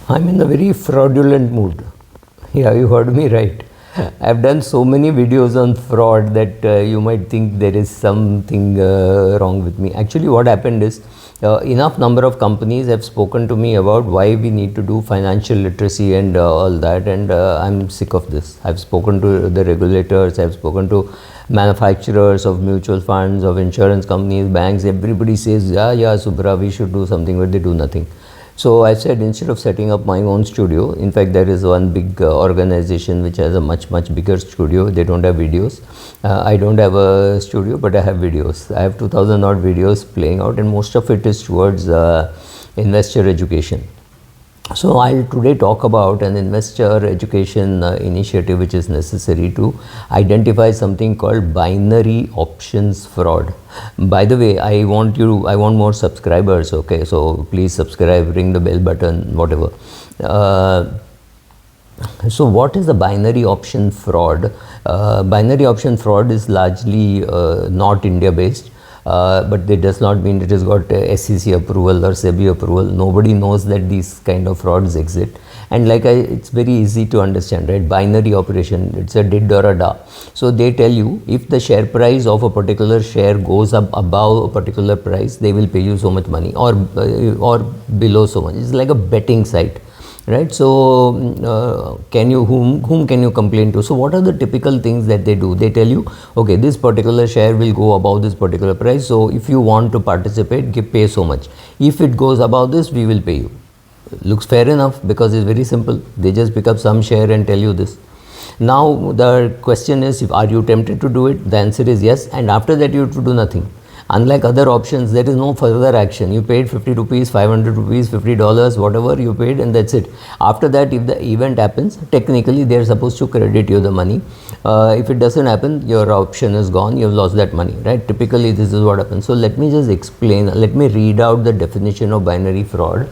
I'm in a very fraudulent mood. Yeah, you heard me right. I've done so many videos on fraud that you might think there is something wrong with me. Actually, what happened is enough number of companies have spoken to me about why we need to do financial literacy and all that, and I'm sick of this. I've spoken to the regulators, I've spoken to manufacturers of mutual funds, of insurance companies, banks. Everybody says, yeah, Subra, we should do something, but they do nothing. So I said, instead of setting up my own studio, in fact there is one big organization which has a much bigger studio. They don't have videos. I don't have a studio, but I have videos. I have 2000 odd videos playing out, and most of it is towards investor education. So I'll today talk about an investor education initiative which is necessary to identify something called binary options fraud. By the way, I want more subscribers, okay? So please subscribe, ring the bell button, whatever. So what is the binary option fraud? Binary option fraud is largely not India based. But that does not mean it has got SEC approval or SEBI approval. Nobody knows that these kind of frauds exist, and it's very easy to understand, right? Binary operation, it's a did or a da. So they tell you if the share price of a particular share goes up above a particular price, they will pay you so much money, or below so much. It's like a betting site, right? So whom can you complain to? So what are the typical things that they do? They tell you, okay, this particular share will go above this particular price, so if you want to participate, pay so much. If it goes above this, we will pay you. Looks fair enough, because it's very simple. They just pick up some share and tell you this. Now the question is, are you tempted to do it? The answer is yes, and after that you have to do nothing. Unlike other options, there is no further action. You paid 50 rupees, 500 rupees, $50, whatever you paid, and that's it. After that, if the event happens, technically they are supposed to credit you the money. If it doesn't happen, your option is gone, you've lost that money, right? Typically this is what happens. So let me just explain, let me read out the definition of binary fraud.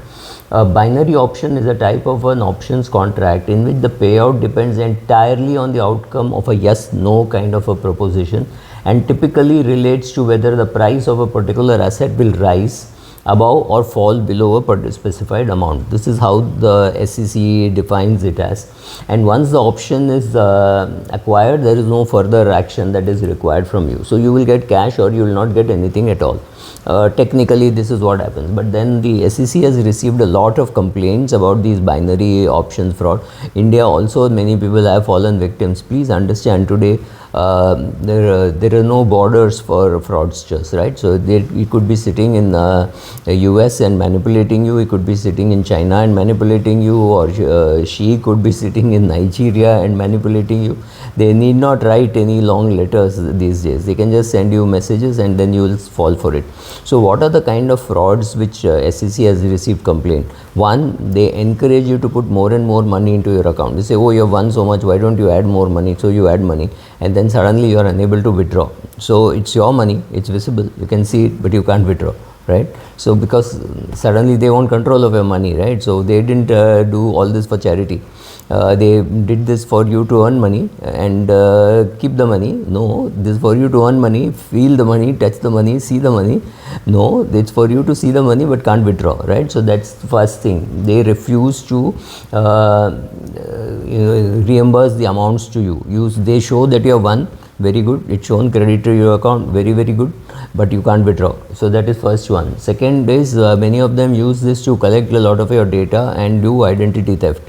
A binary option is a type of an options contract in which the payout depends entirely on the outcome of a yes-no kind of a proposition, and typically relates to whether the price of a particular asset will rise above or fall below a specified amount. This is how the SEC defines it as. And once the option is acquired, there is no further action that is required from you. So you will get cash, or you will not get anything at all. Technically this is what happens. But then the SEC has received a lot of complaints about these binary options fraud. India also, many people have fallen victims. Please understand, today there are no borders for fraudsters, right? So he could be sitting in the US and manipulating you, he could be sitting in China and manipulating you, or she could be sitting in Nigeria and manipulating you. They need not write any long letters these days. They can just send you messages and then you will fall for it. So what are the kind of frauds which SEC has received complaint? One, they encourage you to put more and more money into your account. They say, oh, you have won so much, why don't you add more money? So you add money, and then suddenly you are unable to withdraw. So it's your money, it's visible, you can see it, but you can't withdraw, right? So because suddenly they want control of your money, right? So they didn't do all this for charity. They did this for you to earn money and keep the money. No, this is for you to earn money, feel the money, touch the money, see the money. No, it's for you to see the money but can't withdraw, right? So that's the first thing. They refuse to reimburse the amounts to you. They show that you have won, very good. It's shown credit to your account, very good, but you can't withdraw. So that is first one. Second is many of them use this to collect a lot of your data and do identity theft.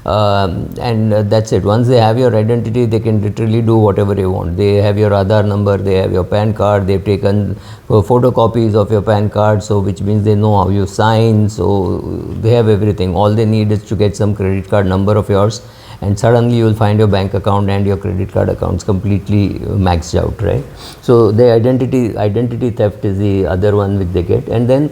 And that's it. Once they have your identity, they can literally do whatever they want. They have your Aadhaar number, they have your PAN card, they've taken photocopies of your PAN card, so which means they know how you sign, so they have everything. All they need is to get some credit card number of yours, and suddenly you will find your bank account and your credit card accounts completely maxed out, right? So the identity theft is the other one which they get. And then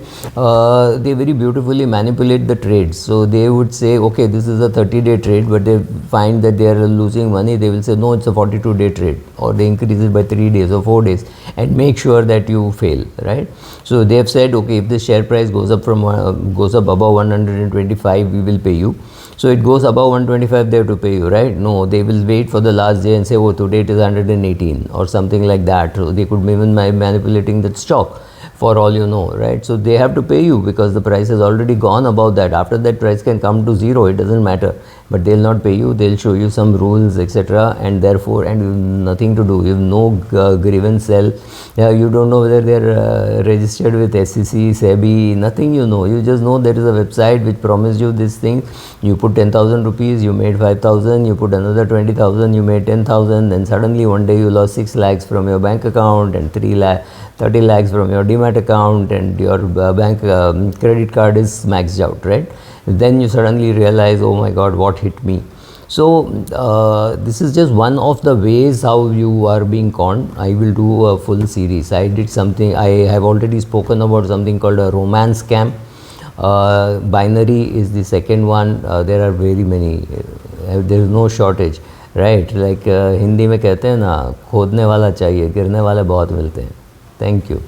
they very beautifully manipulate the trades. So they would say, okay, this is a 30-day trade, but they find that they are losing money. They will say, no, it's a 42-day trade, or they increase it by 3 days or 4 days and make sure that you fail, right? So they have said, okay, if the share price goes up above 125, we will pay you. So it goes above 125, they have to pay you, right? No, they will wait for the last day and say, oh, today it is 118 or something like that. So they could be even manipulating that stock. for all you know, right? So they have to pay you because the price has already gone above that. After that, price can come to zero, it doesn't matter, but they'll not pay you. They'll show you some rules, etc., and therefore, and you have nothing to do. You have no grievance cell. You don't know whether they're registered with SEC, SEBI, nothing. You know, you just know there is a website which promised you this thing. You put 10,000 rupees, you made 5,000. You put another 20,000, you made 10,000. Then suddenly one day you lost 6 lakhs from your bank account and 30 lakhs from your demat account, and your bank credit card is maxed out, right? Then you suddenly realize, oh my god, what hit me? So this is just one of the ways how you are being conned. I will do a full series. I did something, I have already spoken about something called a romance scam. Binary is the second one. There are very many, there is no shortage, right? Like Hindi में कहते हैं ना, खोदने वाला चाहिए, गिरने वाले बहुत मिलते हैं. Thank you.